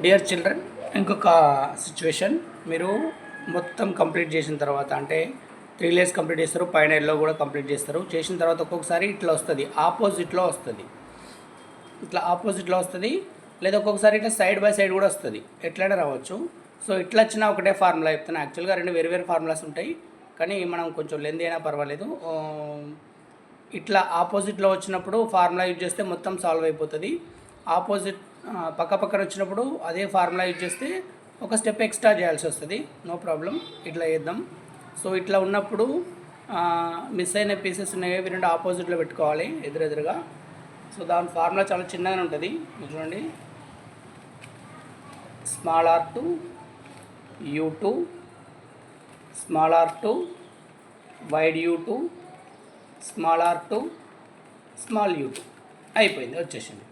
Dear children, ఇంకొక situation. మీరు మొత్తం కంప్లీట్ చేసిన తర్వాత, అంటే 3 లేయర్స్ కంప్లీట్ చేస్తారు, పైన ఎల్లో కూడా కంప్లీట్ చేస్తారు. చేసిన తర్వాత ఒక్కొక్కసారి ఇట్లా వస్తుంది, ఆపోజిట్లో వస్తుంది, ఇట్లా ఆపోజిట్లో వస్తుంది, లేదా ఒక్కొక్కసారి ఇట్లా సైడ్ బై సైడ్ కూడా వస్తుంది. ఎట్లయినా రావచ్చు. సో ఇట్లా వచ్చినా ఒకటే ఫార్ములా చెప్తాను. యాక్చువల్గా 2 వేరు వేరు ఫార్ములాస్ ఉంటాయి, కానీ మనం కొంచెం లెంత్ అయినా పర్వాలేదు. ఇట్లా ఆపోజిట్లో వచ్చినప్పుడు ఫార్ములా యూజ్ చేస్తే మొత్తం సాల్వ్ అయిపోతుంది. ఆపోజిట్ పక్క పక్కన వచ్చినప్పుడు అదే ఫార్ములా యూజ్ చేస్తే ఒక స్టెప్ ఎక్స్ట్రా చేయాల్సి వస్తుంది. నో ప్రాబ్లం, ఇట్లా చేద్దాం. సో ఇట్లా ఉన్నప్పుడు మిస్ అయిన పీసెస్ ఉన్నాయి, ఇవి 2 ఆపోజిట్లో పెట్టుకోవాలి ఎదురెదురుగా. సో దాని ఫార్ములా చాలా చిన్నగానే ఉంటుంది. చూడండి, small r2 u2 small r2 wide u2 small r2 small u2 అయిపోయింది, వచ్చేసింది.